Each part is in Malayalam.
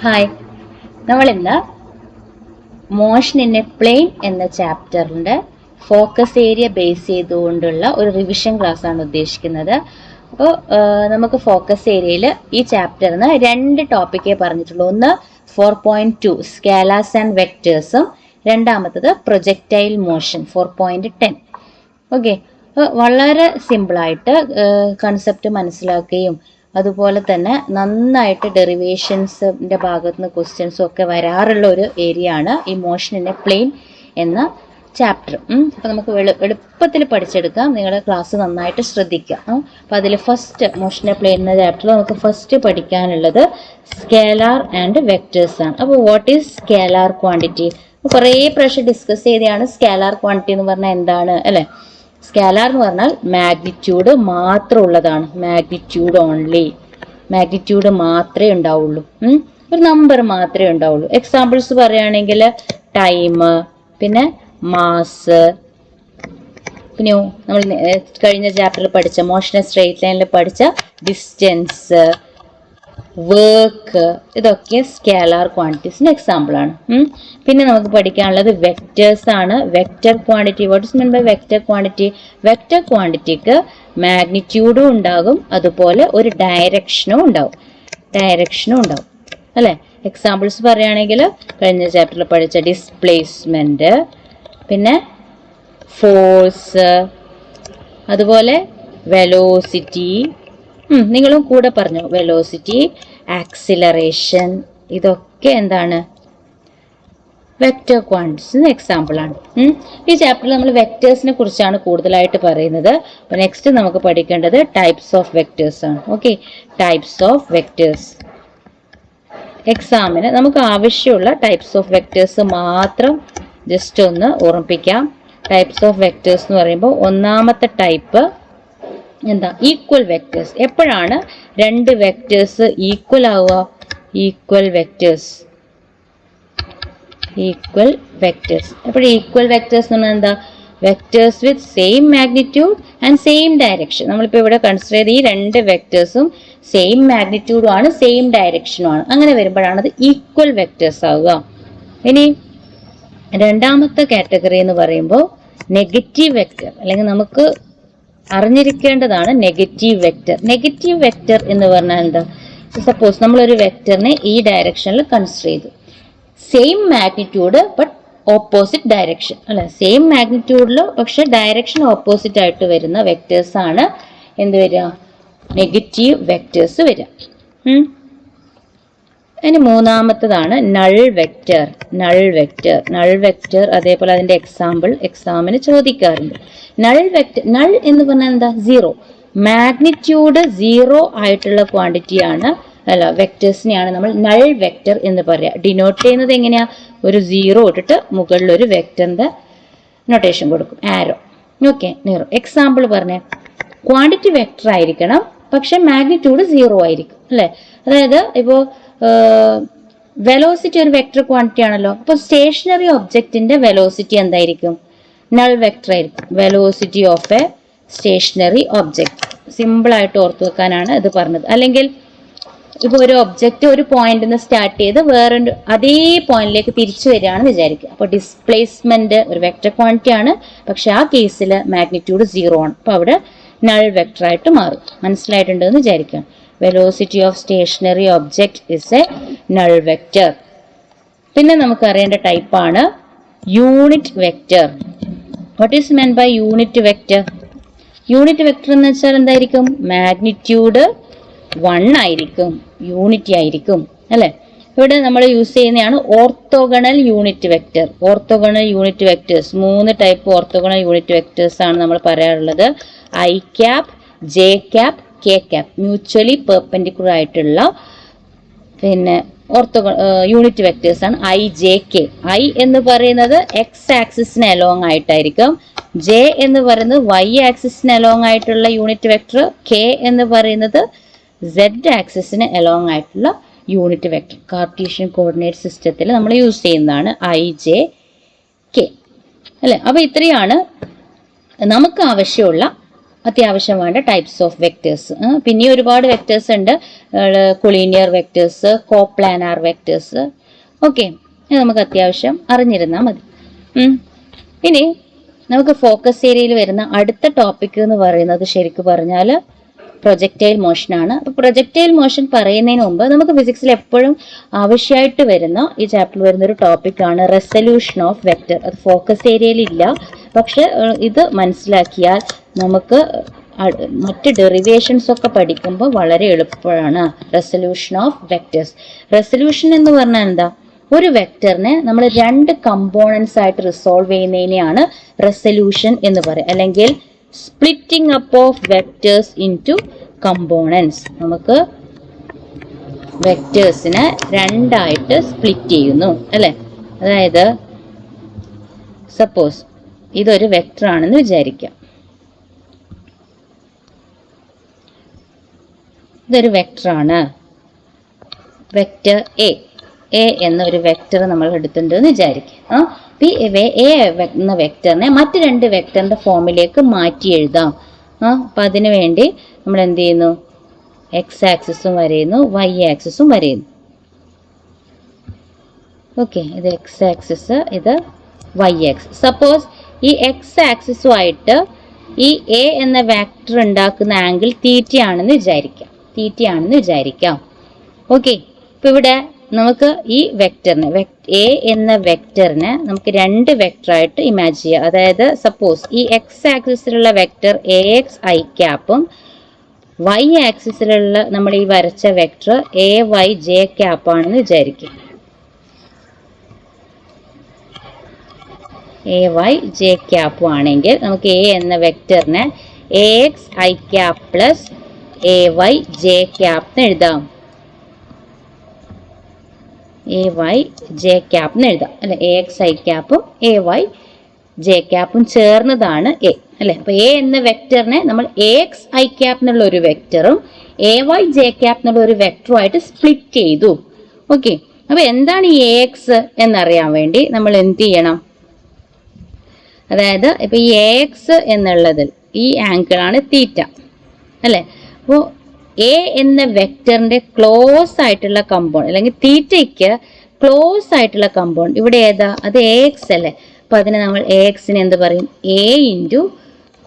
ഹായ്, നമ്മളിന്ന് മോഷൻ ഇൻ എ പ്ലെയിൻ എന്ന ചാപ്റ്ററിന്റെ ഫോക്കസ് ഏരിയ ബേസ് ചെയ്തുകൊണ്ടുള്ള ഒരു റിവിഷൻ ക്ലാസ് ആണ് ഉദ്ദേശിക്കുന്നത്. അപ്പോൾ നമുക്ക് ഫോക്കസ് ഏരിയയിൽ ഈ ചാപ്റ്ററിന് രണ്ട് ടോപ്പിക്കേ പറഞ്ഞിട്ടുള്ളൂ. ഒന്ന് 4.2 സ്കാലാസ് ആൻഡ് വെക്ടേഴ്സും, രണ്ടാമത്തത് പ്രൊജക്ടൈൽ മോഷൻ 4.10. ഓക്കെ, വളരെ സിമ്പിളായിട്ട് കൺസെപ്റ്റ് മനസ്സിലാക്കുകയും അതുപോലെ തന്നെ നന്നായിട്ട് ഡെറിവേഷൻസിന്റെ ഭാഗത്ത് നിന്ന് ക്വസ്റ്റ്യൻസും ഒക്കെ വരാറുള്ള ഒരു ഏരിയ ആണ് ഈ മോഷൻ ഇൻ എ പ്ലെയിൻ എന്ന ചാപ്റ്റർ. അപ്പോൾ നമുക്ക് എളുപ്പത്തിൽ പഠിച്ചെടുക്കാം. നിങ്ങളുടെ ക്ലാസ് നന്നായിട്ട് ശ്രദ്ധിക്കുക. അപ്പോൾ അതിൽ first motion in a plane എന്ന ചാപ്റ്ററിൽ നമുക്ക് ഫസ്റ്റ് പഠിക്കാനുള്ളത് സ്കേലാർ ആൻഡ് വെക്ടേഴ്സ് ആണ്. അപ്പോൾ വാട്ട് ഈസ് സ്കേലാർ ക്വാണ്ടിറ്റി? കുറേ പ്രാവശ്യം ഡിസ്കസ് ചെയ്തതാണ് സ്കേലാർ ക്വാണ്ടിറ്റി എന്ന് പറഞ്ഞാൽ എന്താണ് അല്ലേ. സ്കാലാർ എന്ന് പറഞ്ഞാൽ മാഗ്നിറ്റ്യൂഡ് മാത്രം ഉള്ളതാണ്. മാഗ്നിറ്റ്യൂഡ് ഓൺലി, മാഗ്നിറ്റ്യൂഡ് മാത്രമേ ഉണ്ടാവുള്ളൂ, ഒരു നമ്പർ മാത്രമേ ഉണ്ടാവുള്ളൂ. എക്സാമ്പിൾസ് പറയുകയാണെങ്കിൽ ടൈം, പിന്നെ മാസ്, പിന്നെ നമ്മൾ കഴിഞ്ഞ ചാപ്റ്ററിൽ പഠിച്ച മോഷൻ സ്ട്രെയിറ്റ് ലൈനിൽ പഠിച്ച ഡിസ്റ്റൻസ്, വർക്ക്, ഇതൊക്കെ സ്കാലാർ ക്വാണ്ടിറ്റീസിന് എക്സാമ്പിൾ ആണ്. പിന്നെ നമുക്ക് പഠിക്കാനുള്ളത് വെക്ടേഴ്സ് ആണ്. Vector quantity, what is mean by vector quantity? Vector ക്വാണ്ടിറ്റിക്ക് മാഗ്നിറ്റ്യൂഡും ഉണ്ടാകും, അതുപോലെ ഒരു ഡയറക്ഷനും ഉണ്ടാവും അല്ലേ. എക്സാമ്പിൾസ് പറയുകയാണെങ്കിൽ കഴിഞ്ഞ ചാപ്റ്ററിൽ പഠിച്ച ഡിസ്പ്ലേസ്മെന്റ്, പിന്നെ ഫോഴ്സ്, അതുപോലെ വെലോസിറ്റി, നിങ്ങളും കൂടെ പറഞ്ഞു വെലോസിറ്റി, ആക്സിലറേഷൻ, ഇതൊക്കെ എന്താണ് വെക്ടർ ക്വാണ്ടിറ്റീസിന് എക്സാമ്പിൾ ആണ്. ഈ ചാപ്റ്ററിൽ നമ്മൾ വെക്ടേഴ്സിനെ കുറിച്ചാണ് കൂടുതലായിട്ട് പറയുന്നത്. അപ്പോൾ നെക്സ്റ്റ് നമുക്ക് പഠിക്കേണ്ടത് ടൈപ്സ് ഓഫ് വെക്ടേഴ്സ് ആണ്. Okay, types of vectors. എക്സാമിന് നമുക്ക് ആവശ്യമുള്ള ടൈപ്സ് ഓഫ് വെക്ടേഴ്സ് മാത്രം ജസ്റ്റ് ഒന്ന് ഓർമ്മിപ്പിക്കാം. ടൈപ്സ് ഓഫ് വെക്ടേഴ്സ് എന്ന് പറയുമ്പോൾ ഒന്നാമത്തെ ടൈപ്പ് എന്താ? Equal vectors. എപ്പോഴാണ് രണ്ട് വെക്ടേഴ്സ് ഈക്വൽ ആവുക? ഈക്വൽ വെക്ടേഴ്സ് എപ്പോഴും ഈക്വൽ വെക്ടേഴ്സ് എന്ന് പറഞ്ഞാൽ എന്താ? Vectors with same magnitude and same direction. നമ്മളിപ്പോൾ ഇവിടെ കൺസിഡർ ചെയ്ത് ഈ രണ്ട് വെക്ടേഴ്സും സെയിം മാഗ്നിറ്റ്യൂഡും ആണ്, സെയിം ഡയറക്ഷനും ആണ്. അങ്ങനെ വരുമ്പോഴാണ് അത് ഈക്വൽ വെക്ടേഴ്സ് ആവുക. ഇനി രണ്ടാമത്തെ കാറ്റഗറി എന്ന് പറയുമ്പോൾ നെഗറ്റീവ് വെക്ടർ, അല്ലെങ്കിൽ നമുക്ക് അറിഞ്ഞിരിക്കേണ്ടതാണ് നെഗറ്റീവ് വെക്ടർ. നെഗറ്റീവ് വെക്ടർ എന്ന് പറഞ്ഞാൽ എന്താ? സപ്പോസ് നമ്മളൊരു വെക്ടറിനെ ഈ ഡയറക്ഷനിൽ കൺസിഡർ ചെയ്തു, same magnitude but opposite direction അല്ലെ. സെയിം മാഗ്നിറ്റ്യൂഡിൽ പക്ഷെ ഡയറക്ഷൻ ഓപ്പോസിറ്റ് ആയിട്ട് വരുന്ന വെക്ടേഴ്സ് ആണ് എന്ത് വരിക? നെഗറ്റീവ് വെക്ടേഴ്സ് വരിക. ഇനി മൂന്നാമത്തതാണ് നൾ വെക്ടർ. അതേപോലെ അതിന്റെ എക്സാമ്പിൾ എക്സാമിന് ചോദിക്കാറുണ്ട്. നൾ എന്ന് പറഞ്ഞാൽ എന്താ? സീറോ. മാഗ്നിറ്റ്യൂഡ് സീറോ ആയിട്ടുള്ള ക്വാണ്ടിറ്റിയാണ് അല്ല വെക്ടേഴ്സിനെയാണ് നമ്മൾ നൾ വെക്ടർ എന്ന് പറയാം. ഡിനോട്ട് ചെയ്യുന്നത് എങ്ങനെയാ? ഒരു സീറോ ഇട്ടിട്ട് മുകളിൽ ഒരു വെക്ടറിന്റെ നൊട്ടേഷൻ കൊടുക്കും, ആരോ. ഓക്കെ, നീറോ. എക്സാമ്പിൾ പറഞ്ഞേ. ക്വാണ്ടിറ്റി വെക്ടർ ആയിരിക്കണം, പക്ഷെ മാഗ്നിറ്റ്യൂഡ് സീറോ ആയിരിക്കും അല്ലെ. അതായത് ഇപ്പോ വെലോസിറ്റി ഒരു വെക്ടർ ക്വാണ്ടിറ്റി ആണല്ലോ. അപ്പോൾ സ്റ്റേഷനറി ഒബ്ജക്റ്റിന്റെ വെലോസിറ്റി എന്തായിരിക്കും? നൾ വെക്ടർ ആയിരിക്കും. Velocity of a stationary object. Simple ആയിട്ട് ഓർത്തു വെക്കാനാണ് ഇത് പറഞ്ഞത്. അല്ലെങ്കിൽ ഇപ്പൊ ഒരു ഒബ്ജക്റ്റ് ഒരു പോയിന്റിൽ നിന്ന് സ്റ്റാർട്ട് ചെയ്ത് വേറൊരു അതേ പോയിന്റിലേക്ക് തിരിച്ചു വരികയാണെന്ന് വിചാരിക്കുക. അപ്പോൾ ഡിസ്പ്ലേസ്മെന്റ് ഒരു വെക്ടർ ക്വാണ്ടിറ്റി ആണ്, പക്ഷെ ആ കേസിൽ മാഗ്നിറ്റ്യൂഡ് സീറോ ആണ്. അപ്പൊ അവിടെ നൾ വെക്ടർ ആയിട്ട് മാറും. മനസ്സിലായിട്ടുണ്ട് എന്ന് വിചാരിക്കാം. Velocity of stationary object is a null vector. പിന്നെ നമുക്ക് അറിയേണ്ട ടൈപ്പാണ് unit vector. What is meant by unit vector? Unit vector എന്ന് വെച്ചാൽ എന്തായിരിക്കും? മാഗ്നിറ്റ്യൂഡ് 1 ആയിരിക്കും, യൂണിറ്റി ആയിരിക്കും അല്ലെ. ഇവിടെ നമ്മൾ യൂസ് ചെയ്യുന്നതാണ് orthogonal unit vector. Orthogonal unit vectors, 3 type orthogonal unit vectors ആണ് നമ്മൾ പറയാറുള്ളത്. I cap, J cap, K cap. Mutually perpendicular ആയിട്ടുള്ള പിന്നെ യൂണിറ്റ് വെക്ടേഴ്സ് ആണ് ഐ, ജെ, കെ. ഐ എന്ന് പറയുന്നത് എക്സ് ആക്സിസിന് അലോങ് ആയിട്ടായിരിക്കും. ജെ എന്ന് പറയുന്നത് വൈ ആക്സിസിന് അലോങ് ആയിട്ടുള്ള യൂണിറ്റ് വെക്ടർ. കെ എന്ന് പറയുന്നത് സെഡ് ആക്സിസിന് അലോങ് ആയിട്ടുള്ള യൂണിറ്റ് വെക്ടർ. കാർട്ടീഷ്യൻ കോർഡിനേറ്റ് സിസ്റ്റത്തിൽ നമ്മൾ യൂസ് ചെയ്യുന്നതാണ് ഐ, ജെ, കെ അല്ലെ. അപ്പൊ ഇത്രയാണ് നമുക്ക് ആവശ്യമുള്ള അത്യാവശ്യം വേണ്ട ടൈപ്സ് ഓഫ് വെക്ടേഴ്സ്. പിന്നെ ഒരുപാട് വെക്ടേഴ്സ് ഉണ്ട്, collinear vectors, coplanar vectors. Okay, ഇത് നമുക്ക് അത്യാവശ്യം അറിഞ്ഞിരുന്നാൽ മതി. ഇനി നമുക്ക് ഫോക്കസ് ഏരിയയിൽ വരുന്ന അടുത്ത ടോപ്പിക് എന്ന് പറയുന്നത് ശരിക്കും പറഞ്ഞാൽ പ്രൊജക്റ്റൈൽ മോഷൻ ആണ്. അപ്പോൾ പ്രൊജക്റ്റൈൽ മോഷൻ പറയുന്നതിന് മുമ്പ് നമുക്ക് ഫിസിക്സിൽ എപ്പോഴും ആവശ്യമായിട്ട് വരുന്ന ഈ ചാപ്റ്ററിൽ വരുന്ന ഒരു ടോപ്പിക്കാണ് റെസൊല്യൂഷൻ ഓഫ് വെക്ടർ. അത് ഫോക്കസ് ഏരിയയിൽ ഇല്ല, പക്ഷെ ഇത് മനസ്സിലാക്കിയാൽ നമുക്ക് മറ്റ് ഡെറിവേഷൻസ് ഒക്കെ പഠിക്കുമ്പോൾ വളരെ എളുപ്പമാണ്. Resolution of vectors. റെസൊല്യൂഷൻ എന്ന് പറഞ്ഞാൽ എന്താ? ഒരു വെക്ടറിനെ നമ്മൾ രണ്ട് കമ്പോണൻസ് ആയിട്ട് റിസോൾവ് ചെയ്യുന്നതിനെയാണ് റെസൊല്യൂഷൻ എന്ന് പറയുക, അല്ലെങ്കിൽ splitting up of vectors into components. നമുക്ക് വെക്ടേഴ്സിനെ രണ്ടായിട്ട് സ്പ്ലിറ്റ് ചെയ്യുന്നു അല്ലെ. അതായത് സപ്പോസ് ഇതൊരു വെക്ടർ ആണെന്ന് വിചാരിക്കാം. ഇതൊരു വെക്ടറാണ്, വെക്ടർ എ എന്നൊരു വെക്ടർ നമ്മൾ എടുത്തിട്ടുണ്ടെന്ന് വിചാരിക്കുക. എ എന്ന വെക്ടറിനെ മറ്റ് രണ്ട് വെക്ടറിന്റെ ഫോമിലേക്ക് മാറ്റി എഴുതാം. അപ്പം അതിനു വേണ്ടി നമ്മൾ എന്ത് ചെയ്യുന്നു? എക്സ് ആക്സിസും വരയുന്നു, വൈ ആക്സിസും വരയുന്നു. ഓക്കെ, ഇത് എക്സ് ആക്സിസ്, ഇത് വൈ ആക്സിസ്. സപ്പോസ് ഈ എക്സ് ആക്സിസുമായിട്ട് ഈ എ എന്ന വെക്ടർ ഉണ്ടാക്കുന്ന ആംഗിൾ തീറ്റയാണെന്ന് വിചാരിക്കാം. ഓക്കെ, ഇപ്പൊ ഇവിടെ നമുക്ക് ഈ വെക്ടറിനെ എ എന്ന വെക്ടറിനെ നമുക്ക് രണ്ട് വെക്ടറായിട്ട് ഇമാജിൻ ചെയ്യാം. അതായത് സപ്പോസ് ഈ എക്സ് ആക്സിസിലുള്ള വെക്ടർ എ എക്സ് ഐ ക്യാപ്പും വൈ ആക്സിസിലുള്ള നമ്മൾ ഈ വരച്ച വെക്ടർ എ വൈ ജെ ക്യാപ്പാണെന്ന് വിചാരിക്കും. എ വൈ ജെ ക്യാപ്പും ആണെങ്കിൽ നമുക്ക് എ എന്ന വെക്ടറിനെ a X I cap plus A Y J cap എന്ന് എഴുതാം. എ വൈ ജെ ക്യാപ്പ് എന്ന് എഴുതാം അല്ലെ. എ എക്സ് ഐ ക്യാപ്പും എ വൈ ജെ ക്യാപ്പും ചേർന്നതാണ് എ അല്ലെ. അപ്പൊ എ എന്ന വെക്ടറിനെ നമ്മൾ എ എക്സ് ഐ ക്യാപ്പ് എന്നുള്ള ഒരു വെക്ടറും എ വൈ ജെ ക്യാപ്പ് എന്നുള്ള ഒരു വെക്ടറും ആയിട്ട് സ്പ്ലിറ്റ് ചെയ്തു. ഓക്കെ, അപ്പൊ എന്താണ് ഈ എ എക്സ് എന്നറിയാൻ വേണ്ടി നമ്മൾ എന്ത് ചെയ്യണം? അതായത് ഇപ്പൊ ഈ എ എക്സ് എന്നുള്ളതിൽ ഈ ആംഗിൾ ആണ് തീറ്റ അല്ലെ. അപ്പോൾ എ എന്ന വെക്ടറിന്റെ ക്ലോസ് ആയിട്ടുള്ള കമ്പൗണ്ട്, അല്ലെങ്കിൽ തീറ്റയ്ക്ക് ക്ലോസ് ആയിട്ടുള്ള കമ്പൗണ്ട് ഇവിടെ ഏതാ? അത് എ എക്സ് അല്ലേ. അപ്പൊ അതിനെ നമ്മൾ എ എക്സിന് എന്ത് പറയും? എ ഇൻറ്റു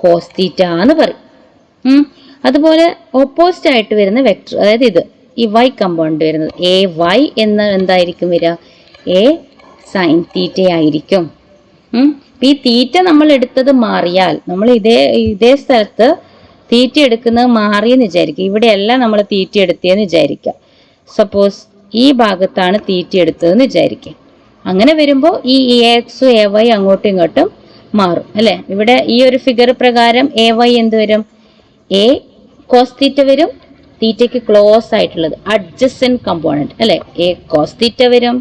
കോസ് തീറ്റ എന്ന് പറയും. അതുപോലെ ഓപ്പോസിറ്റ് ആയിട്ട് വരുന്ന വെക്ടർ, അതായത് ഇത് ഈ വൈ കമ്പൗണ്ട് വരുന്നത് എ വൈ എന്ന എന്തായിരിക്കും വരിക? എ സൈൻ തീറ്റ ആയിരിക്കും. ഈ തീറ്റ നമ്മൾ എടുത്തത് മാറിയാൽ, നമ്മൾ ഇതേ സ്ഥലത്ത് തീറ്റ എടുക്കുന്നത് മാറിയെന്ന് വിചാരിക്കുക. ഇവിടെയല്ല നമ്മൾ തീറ്റ എടുത്തതെന്ന് വിചാരിക്കുക. സപ്പോസ് ഈ ഭാഗത്താണ് തീറ്റ എടുത്തതെന്ന് വിചാരിക്കുക. അങ്ങനെ വരുമ്പോൾ ഈ എ എക്സും എ വൈ അങ്ങോട്ടും ഇങ്ങോട്ടും മാറും അല്ലെ. ഇവിടെ ഈ ഒരു ഫിഗർ പ്രകാരം എ വൈ എന്ത് വരും? എ കോസ് തീറ്റ വരും. തീറ്റയ്ക്ക് ക്ലോസ് ആയിട്ടുള്ളത് അഡ്ജസന്റ് കമ്പോണന്റ് അല്ലെ, എ കോസ് തീറ്റ വരും.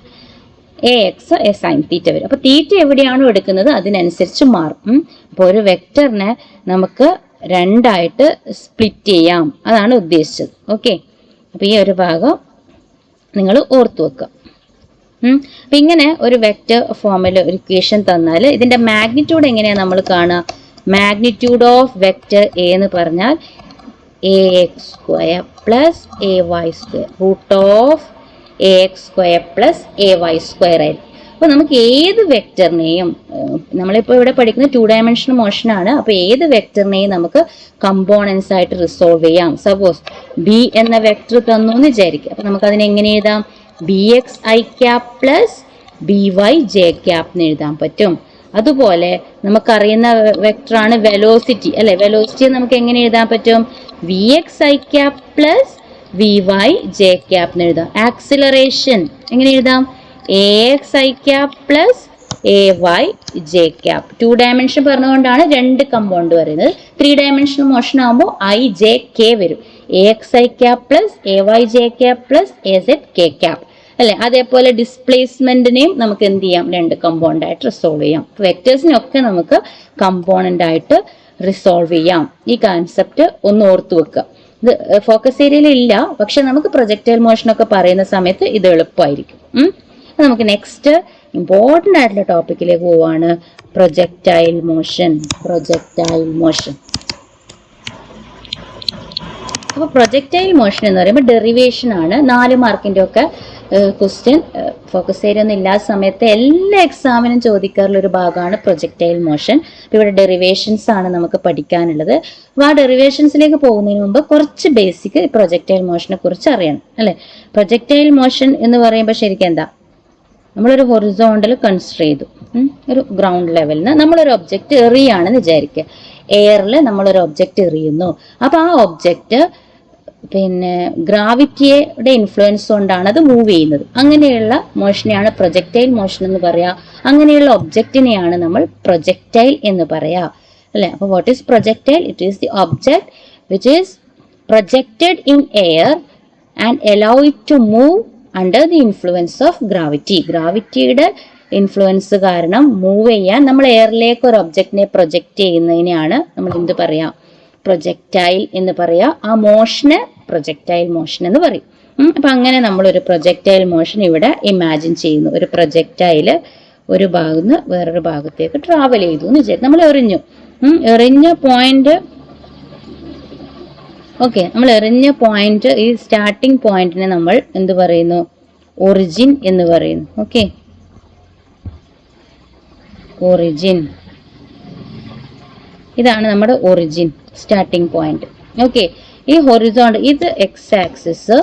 A X A sine theta വരും. അപ്പൊ തീറ്റ എവിടെയാണോ എടുക്കുന്നത് അതിനനുസരിച്ച് മാറും. അപ്പോൾ ഒരു വെക്ടറിനെ നമുക്ക് രണ്ടായിട്ട് സ്പ്ലിറ്റ് ചെയ്യാം, അതാണ് ഉദ്ദേശിച്ചത്. ഓക്കെ, അപ്പൊ ഈ ഒരു ഭാഗം നിങ്ങൾ ഓർത്തു വെക്കുക. അപ്പൊ ഇങ്ങനെ ഒരു വെക്ടർ ഫോമിൽ ഒരു ഇക്വേഷൻ തന്നാൽ ഇതിന്റെ മാഗ്നിറ്റ്യൂഡ് എങ്ങനെയാണ് നമ്മൾ കാണുക? മാഗ്നിറ്റ്യൂഡ് ഓഫ് വെക്ടർ എ എന്ന് പറഞ്ഞാൽ A X square plus A Y square root of A X square plus A Y square ആയിരിക്കും. അപ്പോൾ നമുക്ക് ഏത് വെക്ടറിനെയും, നമ്മളിപ്പോൾ ഇവിടെ പഠിക്കുന്ന 2 ഡയമെൻഷണൽ മോഷൻ ആണ്. അപ്പോൾ ഏത് വെക്ടറിനെയും നമുക്ക് കമ്പോണൻസ് ആയിട്ട് റിസോൾവ് ചെയ്യാം. സപ്പോസ് ബി എന്ന വെക്ടർ തന്നു എന്ന് വിചാരിക്കുക. അപ്പോൾ നമുക്ക് അതിനെ എങ്ങനെ എഴുതാം? B X I cap plus B Y J cap എന്ന് എഴുതാൻ പറ്റും. അതുപോലെ നമുക്കറിയുന്ന വെക്ടറാണ് വെലോസിറ്റി അല്ലെ. വെലോസിറ്റി നമുക്ക് എങ്ങനെ എഴുതാൻ പറ്റും? V X I cap plus V Y J cap എന്ന് എഴുതാം. ആക്സിലറേഷൻ എങ്ങനെ എഴുതാം? A X I cap plus A Y J cap. 2 dimension പറഞ്ഞുകൊണ്ടാണ് 2 കമ്പൗണ്ട് പറയുന്നത്. 3 ഡയമെൻഷണൽ മോഷൻ ആകുമ്പോൾ ഐ ജെ കെ വരും. A X I cap plus A Y J cap plus A Z K cap അല്ലെ. അതേപോലെ ഡിസ്പ്ലേസ്മെന്റിനെയും നമുക്ക് എന്ത് ചെയ്യാം? 2 കമ്പൗണ്ട് ആയിട്ട് റിസോൾവ് ചെയ്യാം. വെക്ടേഴ്സിനൊക്കെ നമുക്ക് കമ്പോണന്റ് ആയിട്ട് റിസോൾവ് ചെയ്യാം. ഈ കൺസെപ്റ്റ് ഒന്ന് ഓർത്തു വെക്കുക. ഇത് ഫോക്കസ് ഏരിയയിൽ ഇല്ല, പക്ഷെ നമുക്ക് പ്രൊജക്ടൈൽ മോഷൻ ഒക്കെ പറയുന്ന സമയത്ത് ഇത് എളുപ്പമായിരിക്കും. നമുക്ക് നെക്സ്റ്റ് ഇമ്പോർട്ടൻ്റ് ആയിട്ടുള്ള ടോപ്പിക്കിലേക്ക് പോവാണ്, പ്രൊജക്ടൈൽ മോഷൻ. അപ്പോൾ പ്രൊജക്ടൈൽ മോഷൻ എന്ന് പറയുമ്പോൾ ഡെറിവേഷൻ ആണ്. 4 മാർക്കിൻ്റെ ഒക്കെ ക്വസ്റ്റ്യൻ ഫോക്കസ് ഏരിയ ഒന്നും ഇല്ലാത്ത സമയത്ത് എല്ലാ എക്സാമിനും ചോദിക്കാറുള്ള ഒരു ഭാഗമാണ് പ്രൊജക്ടൈൽ മോഷൻ. ഇവിടെ ഡെറിവേഷൻസ് ആണ് നമുക്ക് പഠിക്കാനുള്ളത്. അപ്പോൾ ആ ഡെറിവേഷൻസിലേക്ക് പോകുന്നതിന് മുമ്പ് കുറച്ച് ബേസിക് പ്രൊജക്ടൈൽ മോഷനെ കുറിച്ച് അറിയണം അല്ലേ. പ്രൊജക്ടൈൽ മോഷൻ എന്ന് പറയുമ്പോൾ ശരിക്കും എന്താ, നമ്മളൊരു ഹൊറിസോണ്ടൽ കൺസിഡർ ചെയ്തു, ഒരു ഗ്രൗണ്ട് ലെവലിൽ നിന്ന് നമ്മളൊരു ഒബ്ജക്റ്റ് എറിയാണെന്ന് വിചാരിക്കുക. എയറിൽ നമ്മളൊരു ഒബ്ജക്റ്റ് എറിയുന്നു. അപ്പോൾ ആ ഒബ്ജക്റ്റ് പിന്നെ ഗ്രാവിറ്റിയുടെ ഇൻഫ്ലുവൻസ് കൊണ്ടാണ് അത് മൂവ് ചെയ്യുന്നത്. അങ്ങനെയുള്ള മോഷനെയാണ് പ്രൊജക്ടൈൽ മോഷൻ എന്ന് പറയാ. അങ്ങനെയുള്ള ഒബ്ജക്റ്റിനെയാണ് നമ്മൾ പ്രൊജക്ടൈൽ എന്ന് പറയാ അല്ലെ. അപ്പോൾ what is projectile? It is the object which is projected in air and allow it to move under the influence of gravity. ഗ്രാവിറ്റിയുടെ ഇൻഫ്ലുവൻസ് കാരണം മൂവ് ചെയ്യാൻ നമ്മൾ എയറിലേക്ക് ഒരു ഒബ്ജക്റ്റിനെ പ്രൊജക്റ്റ് ചെയ്യുന്നതിനെയാണ് നമ്മൾ എന്ത് പറയാ, പ്രൊജക്ടൈൽ എന്ന് പറയാ. ആ മോഷന് പ്രൊജക്ടൈൽ മോഷൻ എന്ന് പറയും. അപ്പൊ അങ്ങനെ നമ്മളൊരു പ്രൊജക്ടൈൽ മോഷൻ ഇവിടെ ഇമാജിൻ ചെയ്യുന്നു. ഒരു പ്രൊജക്ടൈല് ഒരു ഭാഗത്ത് നിന്ന് വേറൊരു ഭാഗത്തേക്ക് ട്രാവൽ ചെയ്തു എന്ന് വിചാരിച്ചു. നമ്മൾ എറിഞ്ഞു, എറിഞ്ഞ പോയിന്റ്, ഓക്കെ, നമ്മൾ എറിഞ്ഞ പോയിന്റ്, ഈ സ്റ്റാർട്ടിംഗ് പോയിന്റിനെ നമ്മൾ എന്ത് പറയുന്നു, ഒറിജിൻ എന്ന് പറയുന്നു. ഓക്കെ, ഒറിജിൻ, ഇതാണ് നമ്മുടെ ഒറിജിൻ, സ്റ്റാർട്ടിംഗ് പോയിന്റ്. ഓക്കെ, ഈ ഹൊറിസോണ്ടൽ ഇത് എക്സ് ആക്സിസ്,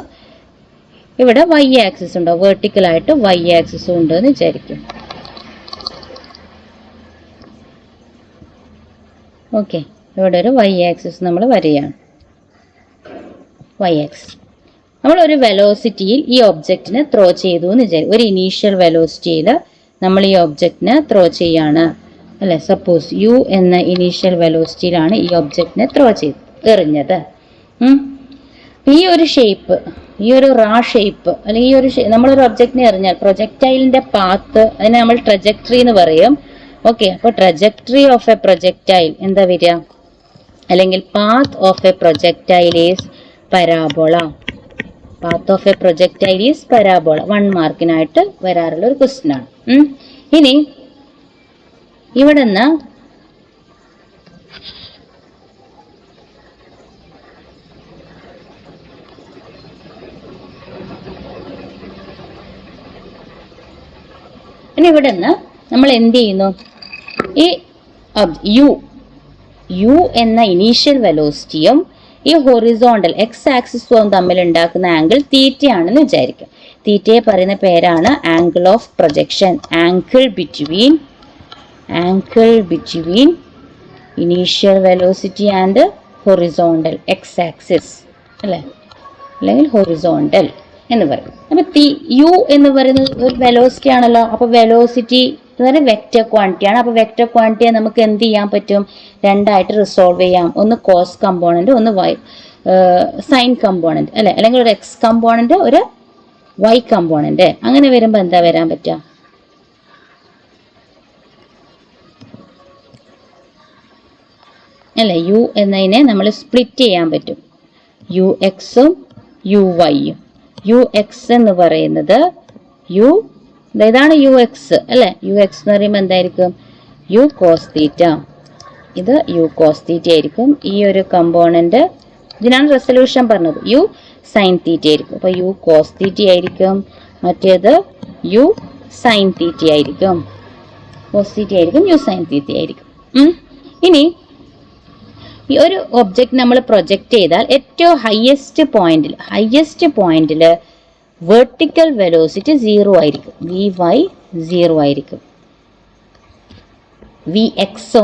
ഇവിടെ വൈ ആക്സിസ് ഉണ്ടോ, വെർട്ടിക്കൽ ആയിട്ട് വൈ ആക്സിസും ഉണ്ട് എന്ന് വിചാരിക്കും. ഓക്കെ, ഇവിടെ ഒരു വൈ ആക്സിസ് നമ്മൾ വരികയാണ്. വൈ ആക്സിസ് നമ്മൾ ഒരു വെലോസിറ്റിയിൽ ഈ ഒബ്ജക്റ്റിനെ ത്രോ ചെയ്തു എന്ന് വിചാരിക്കും. ഒരു ഇനീഷ്യൽ വെലോസിറ്റിയിൽ നമ്മൾ ഈ ഒബ്ജക്റ്റിനെ ത്രോ ചെയ്യാണ് അല്ലെ. സപ്പോസ് യു എന്ന ഇനീഷ്യൽ വെലോസിറ്റിയിലാണ് ഈ ഒബ്ജക്റ്റിനെ ത്രോ ചെയ്ത് എറിഞ്ഞത്. ഈ ഒരു ഷേപ്പ്, ഈ ഒരു റാ ഷേപ്പ് അല്ലെങ്കിൽ ഈ ഒരു നമ്മളൊരു ഒബ്ജക്റ്റിനെ എറിഞ്ഞാൽ പ്രൊജക്ടൈലിന്റെ പാത്ത്, അതിനെ നമ്മൾ ട്രജക്ടറി എന്ന് പറയും. ഓക്കെ, അപ്പോൾ ട്രജക്ടറി ഓഫ് എ പ്രൊജക്ടൈൽ എന്താ വരിക, അല്ലെങ്കിൽ path of a projectile is parabola. Path of a projectile is parabola. 1 മാർക്കിനായിട്ട് വരാറുള്ള ഒരു ക്വസ്റ്റ്യൻ ആണ്. ഇനി ഇവിടെ നിന്ന് നമ്മൾ എന്ത് ചെയ്യുന്നു, ഈ യു എന്ന ഇനീഷ്യൽ വെലോസിറ്റിയും ഈ ഹൊറിസോണ്ടൽ എക്സ് ആക്സിസും തമ്മിൽ ഉണ്ടാക്കുന്ന ആംഗിൾ തീറ്റയാണെന്ന് വിചാരിക്കും. തീറ്റയെ പറയുന്ന പേരാണ് angle of projection. Angle between initial velocity and horizontal X axis അല്ലേ, അല്ലെങ്കിൽ ഹൊറിസോണ്ടൽ എന്ന് പറയും. അപ്പൊ യു എന്ന് പറയുന്നത് ഒരു വെലോസിറ്റി ആണല്ലോ. അപ്പൊ വെലോസിറ്റി എന്ന് പറയുന്നത് വെക്റ്റർ ക്വാണ്ടിറ്റി ആണ്. അപ്പൊ വെക്റ്റർ ക്വാണ്ടിറ്റിയെ നമുക്ക് എന്ത് ചെയ്യാൻ പറ്റും, 2 ആയിട്ട് റിസോൾവ് ചെയ്യാം. ഒന്ന് കോസ് കമ്പോണന്റ്, ഒന്ന് സൈൻ കമ്പോണന്റ് അല്ലെ, അല്ലെങ്കിൽ ഒരു എക്സ് കമ്പോണന്റ്, ഒരു വൈ കമ്പോണന്റ്. അങ്ങനെ വരുമ്പോ എന്താ വരാൻ പറ്റുക, അല്ലെ, യു എന്നതിനെ നമ്മൾ സ്പ്ലിറ്റ് ചെയ്യാൻ പറ്റും. യു എക്സും യു വൈയും. യു എക്സ് എന്ന് പറയുന്നത് ഇതാണ് യു എക്സ് അല്ലെ. യു എക്സ് എന്ന് പറയുമ്പോൾ എന്തായിരിക്കും, യു കോസ് തീറ്റ. ഇത് യു കോസ് തീറ്റ ആയിരിക്കും. ഈ ഒരു കമ്പോണന്റ്, ഇതിനാണ് റെസൊല്യൂഷൻ പറഞ്ഞത്, യു സൈൻ തീറ്റ ആയിരിക്കും. അപ്പൊ യു കോസ് തീറ്റ ആയിരിക്കും, മറ്റേത് യു സൈൻ തീറ്റ ആയിരിക്കും. കോസ് തീറ്റ ആയിരിക്കും, യു സൈൻ തീറ്റ ആയിരിക്കും. ഇനി ഈ ഒരു ഒബ്ജക്റ്റ് നമ്മൾ പ്രൊജക്റ്റ് ചെയ്താൽ ഏറ്റവും ഹയസ്റ്റ് പോയിന്റിൽ വെർട്ടിക്കൽ വെലോസിറ്റി 0 ആയിരിക്കും. വി വൈ 0 ആയിരിക്കും. വി എക്സോ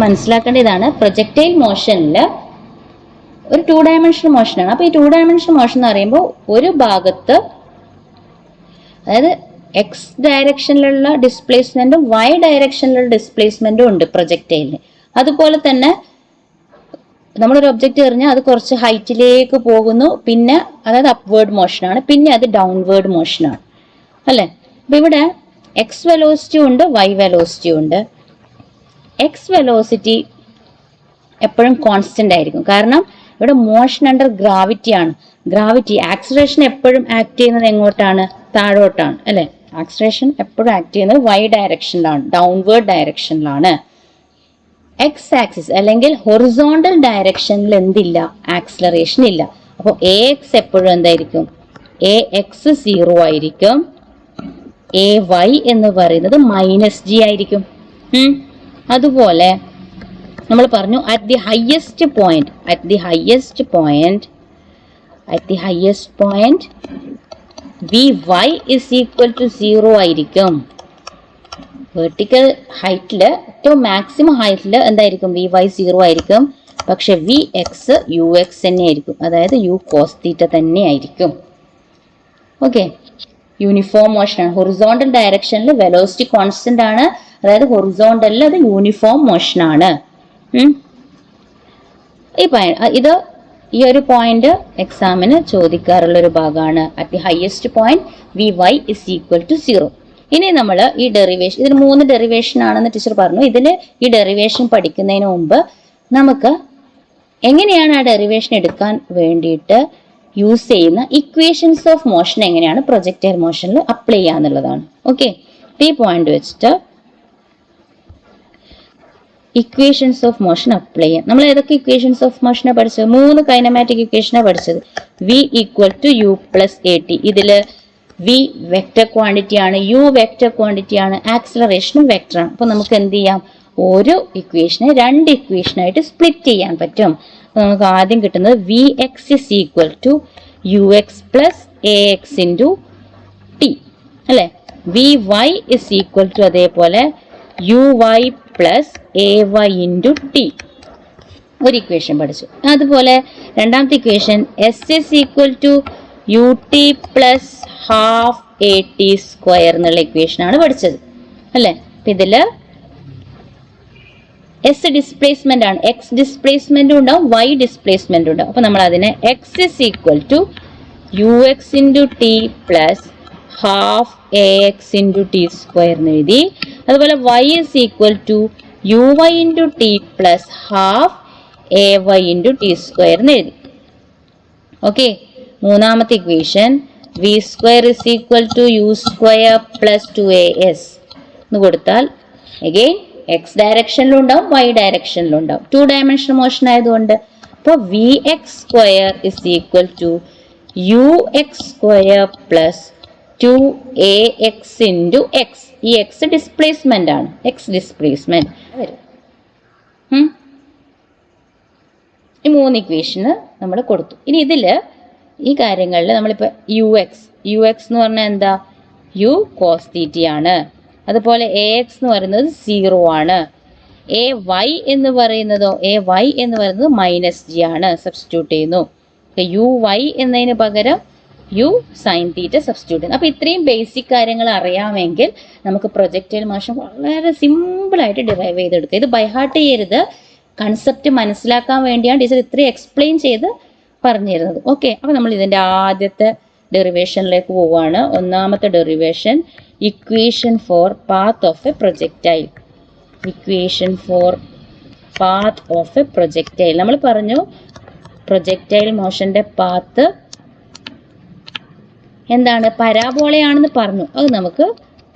മനസ്സിലാക്കേണ്ടതാണ്. പ്രൊജക്ടൈൽ മോഷനിൽ ഒരു 2 ഡയമെൻഷണൽ മോഷനാണ്. അപ്പൊ ഈ 2 ഡയമെൻഷണൽ മോഷൻ എന്ന് പറയുമ്പോൾ ഒരു ഭാഗത്ത്, അതായത് എക്സ് ഡയറക്ഷനിലുള്ള ഡിസ്പ്ലേസ്മെന്റും വൈ ഡയറക്ഷനിലുള്ള ഡിസ്പ്ലേസ്മെന്റും ഉണ്ട് പ്രൊജക്ടൈലിന്. അതുപോലെ തന്നെ നമ്മളൊരു ഒബ്ജക്റ്റ് എറിഞ്ഞാൽ അത് കുറച്ച് ഹൈറ്റിലേക്ക് പോകുന്നു, പിന്നെ അതായത് അപ്വേർഡ് മോഷനാണ്, പിന്നെ അത് ഡൗൺവേർഡ് മോഷനാണ് അല്ലെ. അപ്പൊ ഇവിടെ എക്സ് വെലോസിറ്റി ഉണ്ട്, വൈ വെലോസിറ്റി ഉണ്ട്. എക്സ് വെലോസിറ്റി എപ്പോഴും കോൺസ്റ്റന്റ് ആയിരിക്കും, കാരണം ഇവിടെ മോഷൻ അണ്ടർ ഗ്രാവിറ്റി ആണ്. ഗ്രാവിറ്റി ആക്സിലറേഷൻ എപ്പോഴും ആക്ട് ചെയ്യുന്നത് എങ്ങോട്ടാണ്, താഴോട്ടാണ് അല്ലെ. ആക്സിലറേഷൻ എപ്പോഴും ആക്ട് ചെയ്യുന്നത് വൈ ഡയറക്ഷനിലാണ്, ഡൗൺവേർഡ് ഡയറക്ഷനിലാണ്. എക്സ് ആക്സിസ് അല്ലെങ്കിൽ ഹൊറിസോണ്ടൽ ഡയറക്ഷനിൽ എന്തില്ല, ആക്സിലറേഷൻ ഇല്ല. അപ്പോൾ എ എക്സ് എപ്പോഴും എന്തായിരിക്കും, എ എക്സ് 0 ആയിരിക്കും. എ വൈ എന്ന് പറയുന്നത് -g ആയിരിക്കും. അതുപോലെ നമ്മൾ പറഞ്ഞു at the highest point V Y is equal to 0 ആയിരിക്കും. വെർട്ടിക്കൽ ഹൈറ്റില് ഏറ്റവും മാക്സിമം ഹൈറ്റില് എന്തായിരിക്കും, വി വൈ 0 ആയിരിക്കും. പക്ഷെ വി എക്സ് യു എക്സ് തന്നെ ആയിരിക്കും, അതായത് യു കോസ് തീറ്റ തന്നെ ആയിരിക്കും. ഓക്കെ, യൂണിഫോം മോഷൻ ആണ്. ഹൊറിസോണ്ടൽ ഡയറക്ഷനിൽ വെലോസിറ്റി കോൺസ്റ്റന്റ് ആണ്, അതായത് ഹൊറിസോണ്ടലിൽ അത് യൂണിഫോം മോഷൻ ആണ്. ഇത് ഈ ഒരു പോയിന്റ് എക്സാമിന് ചോദിക്കാറുള്ള ഒരു ഭാഗമാണ്. At the highest point V Y is equal to 0. ഇനി നമ്മൾ ഈ ഡെറിവേഷൻ, ഇതിന് 3 ഡെറിവേഷൻ ആണെന്ന് ടീച്ചർ പറഞ്ഞു. ഇതിൽ ഈ ഡെറിവേഷൻ പഠിക്കുന്നതിന് മുമ്പ് നമുക്ക് എങ്ങനെയാണ് ആ ഡെറിവേഷൻ എടുക്കാൻ വേണ്ടിയിട്ട് യൂസ് ചെയ്യുന്ന ഇക്വേഷൻസ് ഓഫ് മോഷൻ എങ്ങനെയാണ് പ്രൊജക്ടൈൽ മോഷനിൽ അപ്ലൈ ചെയ്യാന്നുള്ളതാണ്. ഓക്കെ, ഈ പോയിന്റ് വെച്ചിട്ട് ഇക്വേഷൻസ് ഓഫ് മോഷൻ അപ്ലൈ ചെയ്യാം. നമ്മൾ ഏതൊക്കെ ഇക്വേഷൻസ് ഓഫ് മോഷനെ പഠിച്ചത്? 3 കൈനമാറ്റിക് ഇക്വേഷനെ പഠിച്ചത്. V equal to U plus A T. ഇതിൽ വി വെക്റ്റർ ക്വാണ്ടിറ്റി ആണ്, യു വെക്റ്റർ ക്വാണ്ടിറ്റി ആണ്, ആക്സിലറേഷനും വെക്റ്റർ ആണ്. അപ്പൊ നമുക്ക് എന്ത് ചെയ്യാം, ഒരു ഇക്വേഷനെ 2 ഇക്വേഷനായിട്ട് സ്പ്ലിറ്റ് ചെയ്യാൻ പറ്റും. നമുക്ക് ആദ്യം കിട്ടുന്നത് v x is equal to U x plus A X into t അല്ലെ. V Y is equal to അതേപോലെ u y plus A Y into t. ഒരു ഇക്വേഷൻ പഠിച്ചു. അതുപോലെ രണ്ടാമത്തെ equation s is equal to u t plus half a t square എന്നുള്ള ഇക്വേഷൻ ആണ് പഠിച്ചത് അല്ലെ. അപ്പൊ ഇതില് എസ് ഡിസ്പ്ലേസ്മെന്റ് ആണ്, എക്സ് ഡിസ്പ്ലേസ്മെന്റും ഉണ്ടാവും, വൈ ഡിസ്പ്ലേസ്മെന്റും ഉണ്ടാവും. അപ്പൊ നമ്മൾ അതിനെ x is equal to U X into T plus half A X into T square എന്ന് എഴുതി. അതുപോലെ Y is equal to U Y into T plus half A Y into T square എന്ന് എഴുതി. ഓക്കെ, മൂന്നാമത്തെ equation V square is equal to U square plus 2as എന്ന് കൊടുത്താൽ അഗെയിൻ എക്സ് ഡയറക്ഷനിലും ഉണ്ടാവും, വൈ ഡയറക്ഷനിലും ഉണ്ടാവും. 2 ഡയമെൻഷണൽ മോഷൻ ആയതുകൊണ്ട് അപ്പോൾ V X square is equal to U X square plus 2ax into X. ഈ എക്സ് ഡിസ്പ്ലേസ്മെന്റ് ആണ്, എക്സ് ഡിസ്പ്ലേസ്മെന്റ് വരും. ഈ 3 ഇക്വേഷന് നമ്മൾ കൊടുത്തു. ഇനി ഇതില് ഈ കാര്യങ്ങളിൽ നമ്മളിപ്പോൾ യു എക്സ് എന്ന് പറഞ്ഞാൽ എന്താ, യു കോസ് തീറ്റയാണ്. അതുപോലെ എ എക്സ് എന്ന് പറയുന്നത് 0 ആണ്. എ വൈ എന്ന് പറയുന്നതോ, എ വൈ എന്ന് പറയുന്നത് -g ആണ്, സബ്സ്റ്റിറ്റ്യൂട്ട് ചെയ്യുന്നു. യു വൈ എന്നതിന് പകരം യു സൈൻ തീറ്റ സബ്സ്റ്റിറ്റ്യൂട്ട് ചെയ്യുന്നു. അപ്പോൾ ഇത്രയും ബേസിക് കാര്യങ്ങൾ അറിയാമെങ്കിൽ നമുക്ക് പ്രൊജക്ടൈൽ മോഷൻ വളരെ സിമ്പിളായിട്ട് ഡിറൈവ് ചെയ്തെടുക്കുക. ഇത് ബൈഹാർട്ട് ചെയ്യരുത്, കൺസെപ്റ്റ് മനസ്സിലാക്കാൻ വേണ്ടിയാണ് ടീച്ചർ ഇത്രയും എക്സ്പ്ലെയിൻ ചെയ്ത് പറഞ്ഞു തരുന്നത്. ഓക്കെ, അപ്പോൾ നമ്മൾ ഇതിൻ്റെ ആദ്യത്തെ ഡെറിവേഷനിലേക്ക് പോവുകയാണ്. ഒന്നാമത്തെ derivation equation for path of a projectile. Equation for path of a projectile. നമ്മൾ പറഞ്ഞു പ്രൊജക്ടൈൽ മോഷന്റെ പാത്ത് എന്താണ്, പരാബോളയാണെന്ന് പറഞ്ഞു. അത് നമുക്ക്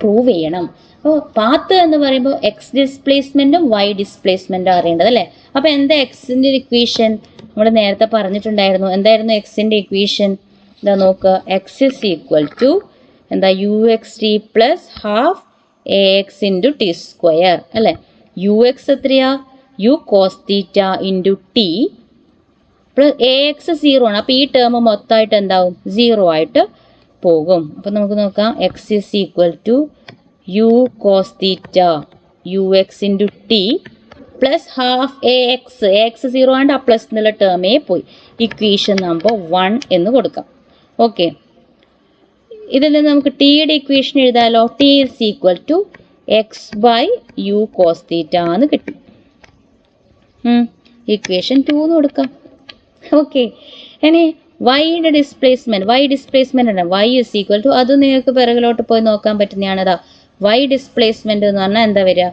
പ്രൂവ് ചെയ്യണം. അപ്പോൾ പാത്ത് എന്ന് പറയുമ്പോൾ എക്സ് ഡിസ്പ്ലേസ്മെന്റും വൈ ഡിസ്പ്ലേസ്മെന്റും അറിയേണ്ടത് അല്ലേ. അപ്പോൾ എന്താ എക്സിന്റെ ഇക്വേഷൻ? നമ്മൾ നേരത്തെ പറഞ്ഞിട്ടുണ്ടായിരുന്നു. എന്തായിരുന്നു എക്സിന്റെ ഇക്വേഷൻ? എന്താ നോക്കുക, എക്സ് ഇസ് ഈക്വൽ ടു എന്താ U X T plus half A X into T square അല്ലേ. യു എക്സ് എത്രയാ, U cos theta into T plus A X 0 ആണ്. അപ്പോൾ ഈ ടേം മൊത്തമായിട്ട് എന്താവും, 0 ആയിട്ട് പോകും. അപ്പം നമുക്ക് നോക്കാം, X is equal to U cos theta U X into T plus half A X 0 and ആ പ്ലസ് എന്നുള്ള ടേമേ പോയി. ഇക്വേഷൻ നമ്പർ 1 എന്ന് കൊടുക്കാം. ഓക്കെ, ഇതിൽ നിന്ന് നമുക്ക് ടിയുടെ ഇക്വേഷൻ എഴുതാലോ. T is equal to x by u cos theta എന്ന് കിട്ടി. ഇക്വേഷൻ 2 എന്ന് കൊടുക്കാം. ഓക്കെ, ഇനി വൈയുടെ ഡിസ്പ്ലേസ്മെന്റ് ആണ്. വൈ ഇസ് ഈക്വൽ ടു, അത് നിങ്ങൾക്ക് പിറകിലോട്ട് പോയി നോക്കാൻ പറ്റുന്നതാണ്. അതാ വൈ ഡിസ്പ്ലേസ്മെന്റ് എന്ന് പറഞ്ഞാൽ എന്താ വരിക,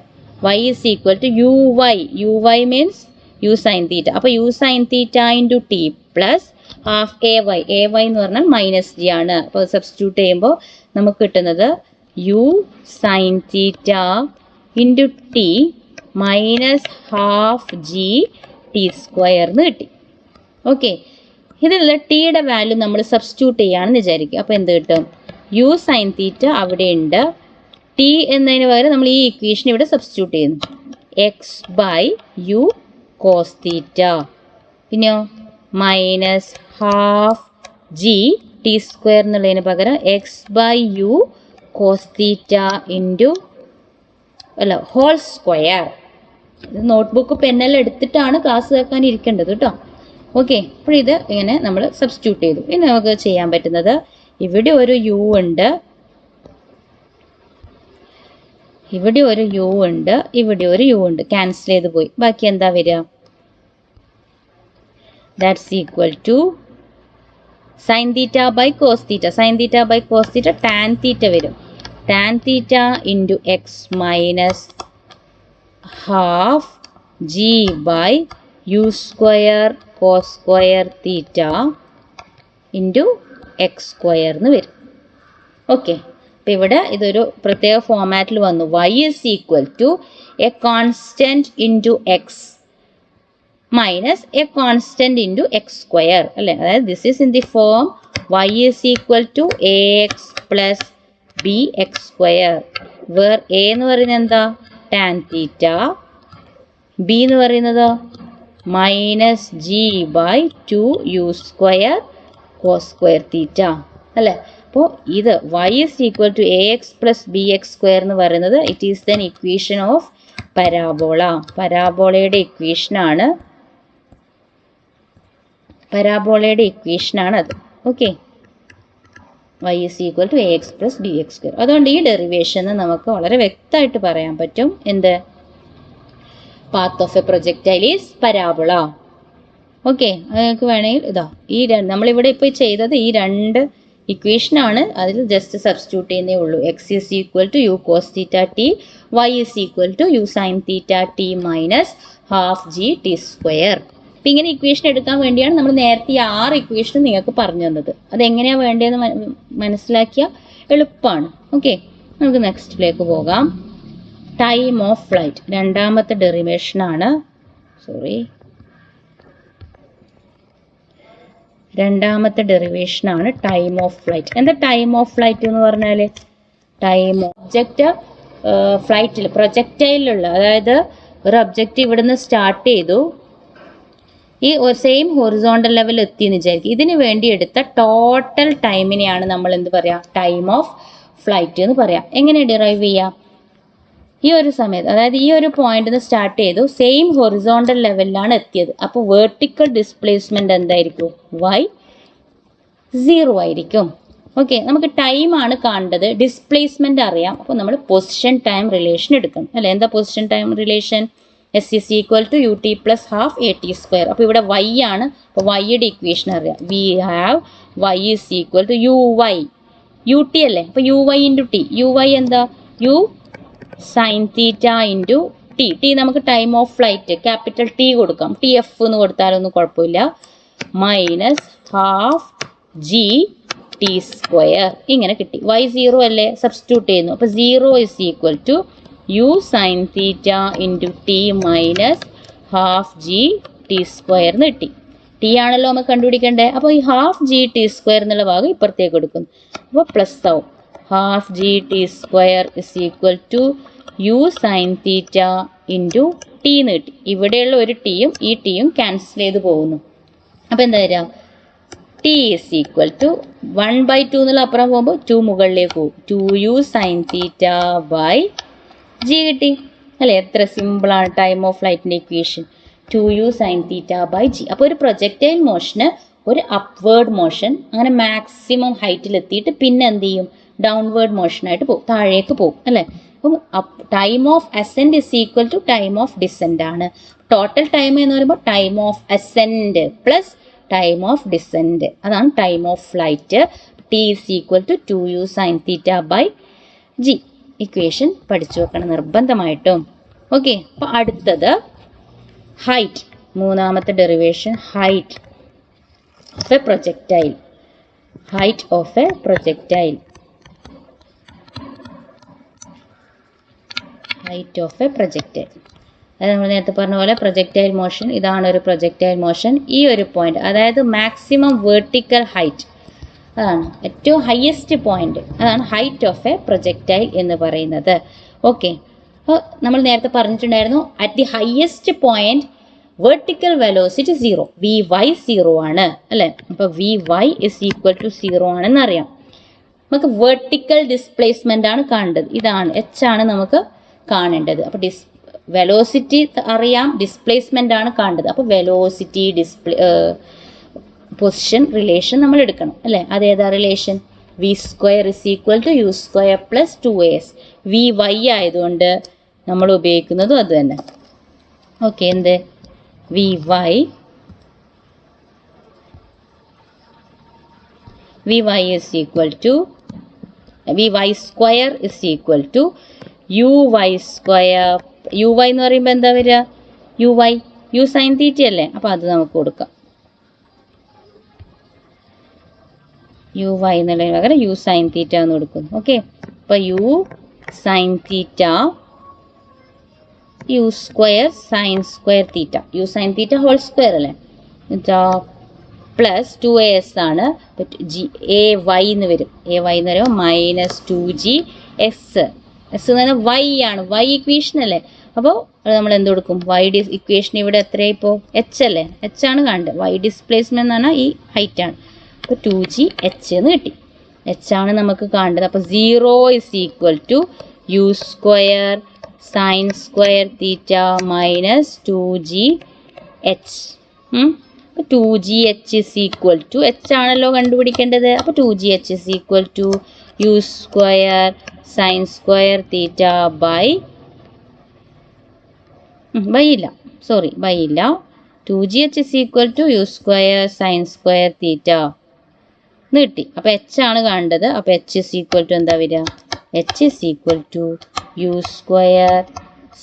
y is equal to U y means u sine theta. അപ്പോൾ u sine theta into T plus half A y എന്ന് പറഞ്ഞാൽ -g ആണ്. അപ്പോൾ സബ്സ്റ്റിറ്റ്യൂട്ട് ചെയ്യുമ്പോൾ നമുക്ക് കിട്ടുന്നത് u sine theta into t -12g(t²) എന്ന് കിട്ടി. ഓക്കെ, ഇതിലുള്ള ടിയുടെ വാല്യൂ നമ്മൾ സബ്സ്റ്റിറ്റ്യൂട്ട് ചെയ്യുകയാണെന്ന് വിചാരിക്കുക. അപ്പോൾ എന്ത് കിട്ടും? u sin θ അവിടെ ഉണ്ട്. ടി എന്നതിന് പകരം നമ്മൾ ഈ ഇക്വേഷൻ ഇവിടെ സബ്സ്റ്റിറ്റ്യൂട്ട് ചെയ്യുന്നു. x/u cos θ. പിന്നെയോ -12g(t²) എന്നുള്ളതിന് പകരം x/u cos θ whole square. Notebook പെന്നെല്ലാം എടുത്തിട്ടാണ് ക്ലാസ് കേൾക്കാൻ ഇരിക്കേണ്ടത് കേട്ടോ. ഓക്കെ, അപ്പോൾ ഇത് ഇങ്ങനെ നമ്മൾ സബ്സ്റ്റിറ്റ്യൂട്ട് ചെയ്തു. ഇനി നമുക്ക് ചെയ്യാൻ പറ്റുന്നത്, ഇവിടെ ഒരു u ഉണ്ട്, ഇവിടെ ഒരു u ഉണ്ട്, ഇവിടെ ഒരു u ഉണ്ട്. ക്യാൻസൽ ചെയ്ത് പോയി. ബാക്കി എന്താ വരിക? That's equal to sin θ by cos θ. sin θ by cos θ tan θ വരും. tan θ into X minus half g by u square cos square theta into X square എന്ന് വരും. ഓക്കെ, അപ്പോൾ ഇവിടെ ഇതൊരു പ്രത്യേക ഫോമാറ്റിൽ വന്നു. y is equal to a constant into X minus a constant into X square അല്ലേ. അതായത് this is in the form y is equal to A X plus B X square, where A എന്ന് പറയുന്നത് എന്താ? ടാൻ തീറ്റ, ബി എന്ന് പറയുന്നത് -g/2u² കോസ് സ്ക്വയർ തീറ്റ അല്ലേ. അപ്പോൾ ഇത് y is equal to A X plus B X square എന്ന് പറയുന്നത് it is then equation of parabola. പരാബോളയുടെ ഇക്വേഷനാണ് അത്. Okay, y is equal to A X plus B X square. അതുകൊണ്ട് ഈ ഡെറിവേഷൻ നമുക്ക് വളരെ വ്യക്തമായിട്ട് പറയാൻ പറ്റും. എന്ത്? Path of a projectile is parabola. Okay, നിങ്ങൾക്ക് വേണമെങ്കിൽ ഇതാ ഈ നമ്മളിവിടെ ഇപ്പോൾ ചെയ്തത് ഈ രണ്ട് ഇക്വേഷനാണ്. അതിൽ ജസ്റ്റ് സബ്സ്റ്റിറ്റ്യൂട്ട് ചെയ്യുന്നേ ഉള്ളൂ. X is equal to U cos theta T, Y is equal to U sine theta T minus half G T square. അപ്പം ഇങ്ങനെ ഇക്വേഷൻ എടുക്കാൻ വേണ്ടിയാണ് നമ്മൾ നേരത്തെ ഈ 6 ഇക്വേഷൻ നിങ്ങൾക്ക് പറഞ്ഞു തന്നത്. അതെങ്ങനെയാണ് വേണ്ടതെന്ന് മനസ്സിലാക്കിയാൽ എളുപ്പമാണ്. ഓക്കെ, നമുക്ക് നെക്സ്റ്റിലേക്ക് പോകാം. ടൈം ഓഫ് ഫ്ലൈറ്റ് രണ്ടാമത്തെ ഡെറിവേഷനാണ്. രണ്ടാമത്തെ ഡെറിവേഷനാണ് ടൈം ഓഫ് ഫ്ലൈറ്റ്. എന്താ ടൈം ഓഫ് ഫ്ലൈറ്റ് എന്ന് പറഞ്ഞാൽ? ടൈം ഒബ്ജക്റ്റ് ഫ്ലൈറ്റിൽ പ്രൊജക്റ്റൈലുള്ള, അതായത് ഒരു ഒബ്ജക്റ്റ് ഇവിടുന്ന് സ്റ്റാർട്ട് ചെയ്തു, ഈ സെയിം ഹൊറിസോണ്ടൽ ലെവൽ എത്തിയെന്ന് വിചാരിക്കും. ഇതിന് വേണ്ടി എടുത്ത ടോട്ടൽ ടൈമിനെയാണ് നമ്മൾ എന്ത് പറയാം? ടൈം ഓഫ് ഫ്ലൈറ്റ് എന്ന് പറയാം. എങ്ങനെ ഡിറൈവ് ചെയ്യാം? ഈ ഒരു സമയത്ത്, അതായത് ഈ ഒരു പോയിന്റിൽ നിന്ന് സ്റ്റാർട്ട് ചെയ്തു, സെയിം ഹൊറിസോണ്ടൽ ലെവലിലാണ് എത്തിയത്. അപ്പോൾ വേർട്ടിക്കൽ ഡിസ്പ്ലേസ്മെന്റ് എന്തായിരിക്കും? y 0 ആയിരിക്കും. ഓക്കെ, നമുക്ക് ടൈമാണ് കാണേണ്ടത്, ഡിസ്പ്ലേസ്മെന്റ് അറിയാം. അപ്പോൾ നമ്മൾ പൊസിഷൻ ടൈം റിലേഷൻ എടുക്കണം അല്ലേ. എന്താ position time relation? s is equal to ut plus half at². അപ്പോൾ ഇവിടെ y ആണ്. അപ്പോൾ y-യുടെ ഇക്വേഷൻ അറിയാം. we have y is equal to uy, ut അല്ലേ. അപ്പോൾ uy ഇൻറ്റു ടി. uy എന്താ? u sine theta into t. T നമുക്ക് time of flight capital t കൊടുക്കാം. ടി എഫ് എന്ന് കൊടുത്താലൊന്നും കുഴപ്പമില്ല. Minus half G T square ഇങ്ങനെ കിട്ടി. y 0 അല്ലേ, സബ്സ്റ്റിറ്റ്യൂട്ട് ചെയ്യുന്നു. അപ്പോൾ 0 is equal to u sine theta into t minus half G T square എന്ന് കിട്ടി. ടി ആണല്ലോ നമുക്ക് കണ്ടുപിടിക്കേണ്ടത്. അപ്പോൾ ഈ ഹാഫ് ജി ടി സ്ക്വയർ എന്നുള്ള ഭാഗം ഇപ്പുറത്തേക്ക് എടുക്കുന്നു. അപ്പോൾ പ്ലസ് ആവും. Half G T square is equal to U sine theta into T എന്ന് കിട്ടി. ഇവിടെയുള്ള ഒരു ടിയും ഈ ടിയും ക്യാൻസൽ ചെയ്ത് പോകുന്നു. അപ്പോൾ എന്താ വരിക? ടി ഇസ് ഈക്വൽ ടു 1/2 എന്നുള്ള അപ്പുറം പോകുമ്പോൾ 2 മുകളിലേക്ക് പോകും. 2u sine theta by G കിട്ടി അല്ലേ. എത്ര സിമ്പിളാണ് ടൈം ഓഫ് ഫ്ലൈറ്റിൻ്റെ equation. 2u sine theta by G. അപ്പോൾ ഒരു പ്രൊജക്റ്റൈൽ മോഷന് ഒരു അപ്വേർഡ് മോഷൻ അങ്ങനെ മാക്സിമം ഹൈറ്റിൽ എത്തിയിട്ട് പിന്നെ എന്ത് ചെയ്യും? ഡൗൺവേർഡ് മോഷനായിട്ട് പോകും, താഴേക്ക് പോകും അല്ലേ. അപ്പം time of ascend is equal to time of descend ആണ്. ടോട്ടൽ ടൈം എന്ന് പറയുമ്പോൾ time of ascend plus time of descend, അതാണ് time of flight. T is equal to 2u sine theta by g. Equation പഠിച്ചു വെക്കണം നിർബന്ധമായിട്ടും. ഓക്കെ, അപ്പോൾ അടുത്തത് ഹൈറ്റ്. മൂന്നാമത്തെ derivation height of a projectile. Height of a projectile. height of a projectile. അതായത് നമ്മൾ നേരത്തെ പറഞ്ഞ പോലെ പ്രൊജക്റ്റൈൽ മോഷൻ, ഇതാണ് ഒരു പ്രൊജക്റ്റൈൽ മോഷൻ. ഈ ഒരു പോയിന്റ്, അതായത് മാക്സിമം വെർട്ടിക്കൽ ഹൈറ്റ്, അതാണ് ഏറ്റവും ഹയസ്റ്റ് പോയിന്റ്, അതാണ് ഹൈറ്റ് ഓഫ് എ പ്രൊജക്റ്റൈൽ എന്ന് പറയുന്നത്. ഓക്കെ, അപ്പോൾ നമ്മൾ നേരത്തെ പറഞ്ഞിട്ടുണ്ടായിരുന്നു at the highest point vertical velocity 0, Vy 0 ആണ് അല്ലേ. അപ്പോൾ Vy is equal to 0 ആണെന്ന് അറിയാം. നമുക്ക് വെർട്ടിക്കൽ ഡിസ്പ്ലേസ്മെന്റ് ആണ് കാണേണ്ടത്, ഇതാണ് H ആണ് നമുക്ക് കാണേണ്ടത്. അപ്പോൾ വെലോസിറ്റി അറിയാം, ഡിസ്പ്ലേസ്മെന്റ് ആണ് കാണേണ്ടത്. അപ്പോൾ വെലോസിറ്റി പൊസിഷൻ റിലേഷൻ നമ്മൾ എടുക്കണം അല്ലേ. അതേതാ relation? V² is equal to U² plus 2as. Vy ആയതുകൊണ്ട് നമ്മൾ ഉപയോഗിക്കുന്നതും അത് തന്നെ. ഓക്കെ, എന്ത് Vy is equal to Vy² is equal to Uy². Uy എന്ന് പറയുമ്പോൾ എന്താ വരിക? U sin θ അല്ലേ. അപ്പോൾ അത് നമുക്ക് കൊടുക്കാം. Uy എന്നുള്ളതിന് പകരം U sin θ എന്ന് കൊടുക്കുന്നു. ഓക്കെ, അപ്പോൾ U sin θ U² sin² θ, U sin θ whole square അല്ലേ, പ്ലസ് 2as ആണ്. Ay എന്ന് വരും. Ay എന്ന് പറയുമ്പോൾ മൈനസ് 2gx. എസ് എന്ന് പറഞ്ഞാൽ y ആണ്, y ഇക്വേഷൻ അല്ലേ. അപ്പോൾ നമ്മൾ എന്ത് കൊടുക്കും? y ഇക്വേഷൻ ഇവിടെ എത്രയായി ഇപ്പോൾ? h അല്ലേ, h ആണ് കാണേണ്ടത്. y ഡിസ്പ്ലേസ്മെന്റ് എന്ന് പറഞ്ഞാൽ ഈ ഹൈറ്റ് ആണ്. അപ്പോൾ 2gh എന്ന് കിട്ടി. h ആണ് നമുക്ക് കാണേണ്ടത്. അപ്പോൾ 0 is equal to U² sin² θ minus 2gh. 2gh is equal to h ആണല്ലോ കണ്ടുപിടിക്കേണ്ടത്. അപ്പോൾ 2gh is equal to U² sin² θ by ഇല്ല 2gh is equal to U² sin² θ എന്ന് കിട്ടി. അപ്പോൾ h ആണ് കാണേണ്ടത്. അപ്പോൾ h is equal to എന്താ വരിക? h is equal to U²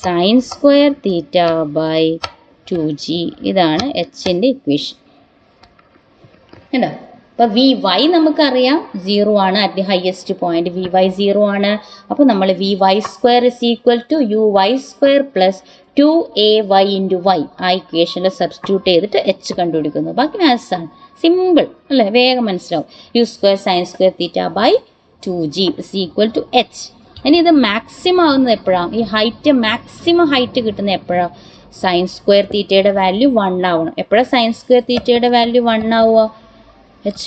sin² θ by 2g. ഇതാണ് hന്റെ ഇക്വേഷൻ. കണ്ടോ? അപ്പോൾ Vy നമുക്കറിയാം 0 ആണ്, at the highest point Vy 0 ആണ്. അപ്പോൾ നമ്മൾ Vy² is equal to Uy² plus 2ay into y ആ ഇക്വേഷനിൽ സബ്സ്റ്റിറ്റ്യൂട്ട് ചെയ്തിട്ട് h കണ്ടുപിടിക്കുന്നു. ബാക്കി മാത്സ് ആണ്, സിമ്പിൾ അല്ലേ, വേഗം മനസ്സിലാവും. U² sin² θ by 2g is equal to h. ഇനി ഇത് മാക്സിമം ആവുന്നത് എപ്പോഴാണ്? ഈ ഹൈറ്റ് മാക്സിമം ഹൈറ്റ് കിട്ടുന്നത് എപ്പോഴാണ്? sin² θയുടെ വാല്യൂ 1 ആവണം. എപ്പോഴാണ് sin² θയുടെ വാല്യൂ 1 ആവുക? h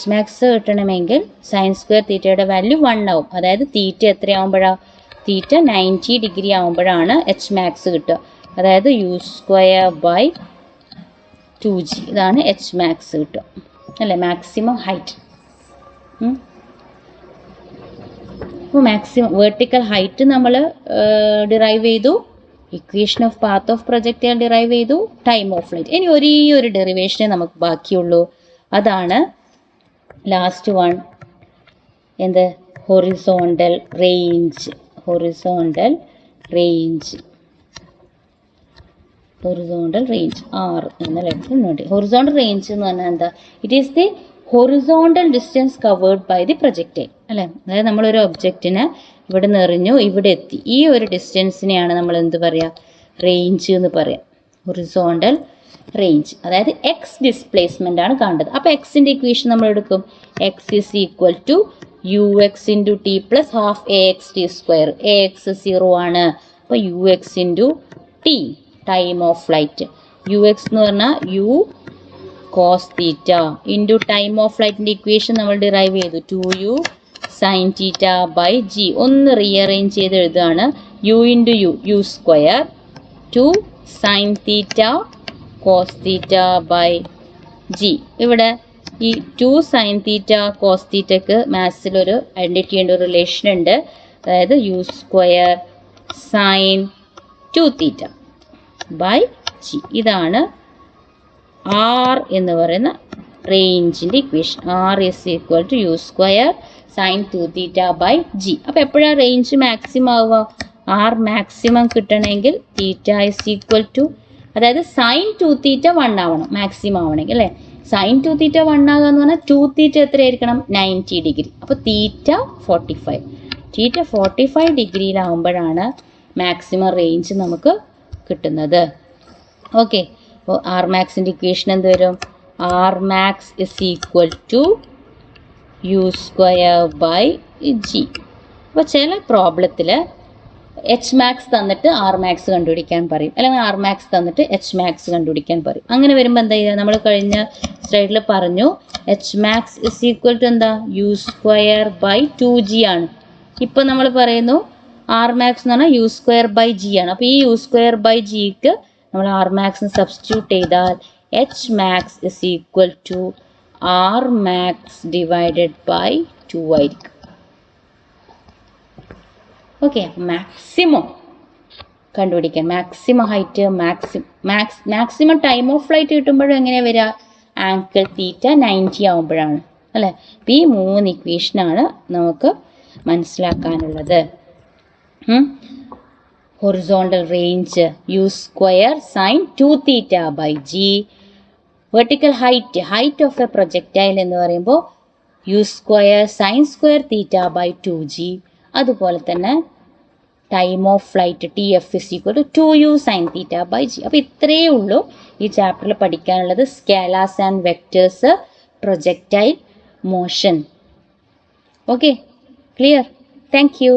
മാക്സ് കിട്ടണമെങ്കിൽ sin² θയുടെ വാല്യൂ 1 ആവും. അതായത് തീറ്റ എത്രയാവുമ്പോഴാണ്? തീറ്റ 90 ഡിഗ്രി ആവുമ്പോഴാണ് h മാക്സ് കിട്ടുക. അതായത് U² ബൈ 2g, ഇതാണ് h മാക്സ് കിട്ടുക അല്ലേ, മാക്സിമം ഹൈറ്റ്. അപ്പോൾ മാക്സിമം വെർട്ടിക്കൽ ഹൈറ്റ് നമ്മൾ ഡിറൈവ് ചെയ്തു, equation of path of projectile derive ചെയ്തു, ടൈം ഓഫ് ഫ്ലൈറ്റ്. ഇനി ഒരേ ഒരു ഡെറിവേഷനെ നമുക്ക് ബാക്കിയുള്ളൂ, അതാണ് ലാസ്റ്റ് വൺ. എന്ത്? Horizontal range. Horizontal range R എന്ന ലെറ്റർ. ഹൊറിസോണ്ടൽ റേഞ്ച് എന്ന് പറഞ്ഞാൽ എന്താ? It is the horizontal distance covered by the projectile അല്ലേ. അതായത് നമ്മളൊരു ഒബ്ജക്റ്റിനെ ഇവിടെ നിന്ന് എറിഞ്ഞു, ഇവിടെ എത്തി, ഈ ഒരു ഡിസ്റ്റൻസിനെയാണ് നമ്മൾ എന്ത് പറയുക? റേഞ്ച് എന്ന് പറയാം. ഹൊറിസോണ്ടൽ റേഞ്ച്, അതായത് എക്സ് ഡിസ്പ്ലേസ്മെന്റ് ആണ് കാണേണ്ടത്. അപ്പോൾ എക്സിന്റെ ഇക്വേഷൻ നമ്മൾ എടുക്കും. X is equal to ux into T plus half ax t square. ax 0 ആണ്. അപ്പോൾ ux into t, time of flight. ux എന്ന് പറഞ്ഞാൽ u cos theta into time of ഫ്ലൈറ്റിൻ്റെ ഇക്വേഷൻ നമ്മൾ ഡിറൈവ് ചെയ്തു. 2u sin theta by g. ഒന്ന് റീഅറേഞ്ച് ചെയ്ത് എഴുതുകയാണ്. u into u² 2 sin theta cos theta by G. ഇവിടെ ഈ 2 sin തീറ്റ cos തീറ്റക്ക് മാത്സിലൊരു ഐഡൻറ്റിറ്റി ഉണ്ട്, ഒരു റിലേഷൻ ഉണ്ട്. അതായത് u² sin 2 theta by g. ഇതാണ് ആർ എന്ന് പറയുന്ന റേഞ്ചിൻ്റെ equation. R is equal to u² sin 2 theta by G. അപ്പോൾ എപ്പോഴാണ് റേഞ്ച് മാക്സിമം ആവുക? ആർ മാക്സിമം കിട്ടണമെങ്കിൽ തീറ്റ ഇസ് ഈക്വൽ ടു, അതായത് sin 2 തീറ്റ 1 ആവണം മാക്സിമം ആവണമെങ്കിൽ അല്ലേ. sin 2 തീറ്റ 1 ആകുക എന്ന് പറഞ്ഞാൽ 2 തീറ്റ എത്രയായിരിക്കണം? 90 ഡിഗ്രി. അപ്പോൾ തീറ്റ 45. തീറ്റ 45 ഡിഗ്രിയിലാവുമ്പോഴാണ് മാക്സിമം റേഞ്ച് നമുക്ക് കിട്ടുന്നത്. ഓക്കെ, അപ്പോൾ ആർ മാക്സിൻ്റെ ഇക്വേഷൻ എന്ത് വരും? R max is equal to U square by G. അപ്പോൾ ചില പ്രോബ്ലത്തിൽ എച്ച് മാക്സ് തന്നിട്ട് ആർ മാക്സ് കണ്ടുപിടിക്കാൻ പറയും, അല്ലെങ്കിൽ ആർ മാക്സ് തന്നിട്ട് എച്ച് മാക്സ് കണ്ടുപിടിക്കാൻ പറയും. അങ്ങനെ വരുമ്പോൾ എന്താ ചെയ്യുക? നമ്മൾ കഴിഞ്ഞ സ്ലൈഡിൽ പറഞ്ഞു H max is equal to എന്താ? യു സ്ക്വയർ ബൈ 2g ആണ്. ഇപ്പം നമ്മൾ പറയുന്നു ആർ മാക്സ് എന്ന് പറഞ്ഞാൽ യു സ്ക്വയർ ബൈ ജി ആണ്. അപ്പോൾ ഈ യു സ്ക്വയർ ബൈ ജിക്ക് നമ്മൾ ആർ മാക്സിന് സബ്സ്റ്റിറ്റ്യൂട്ട് ചെയ്താൽ h max is equal to r max divided by 2 ആയിരിക്കും. ഓക്കെ, മാക്സിമം കണ്ടുപിടിക്കാൻ, maximum height, maximum time of flight കിട്ടുമ്പോഴും എങ്ങനെയാണ് വരിക? ആങ്കിൾ തീറ്റ 90 ആവുമ്പോഴാണ് അല്ലേ? അപ്പോൾ ഈ 3 ഇക്വേഷനാണ് നമുക്ക് മനസ്സിലാക്കാനുള്ളത്. Horizontal range u square sine 2 theta by g. Vertical height of a projectile എന്ന് പറയുമ്പോൾ u square sine square theta by 2g. അതുപോലെ തന്നെ time of flight t f is equal to 2u sine theta by G. അപ്പോൾ ഇത്രയേ ഉള്ളൂ ഈ ചാപ്റ്ററിൽ പഠിക്കാനുള്ളത്. Scalars and vectors, projectile, motion. Okay, clear? Thank U.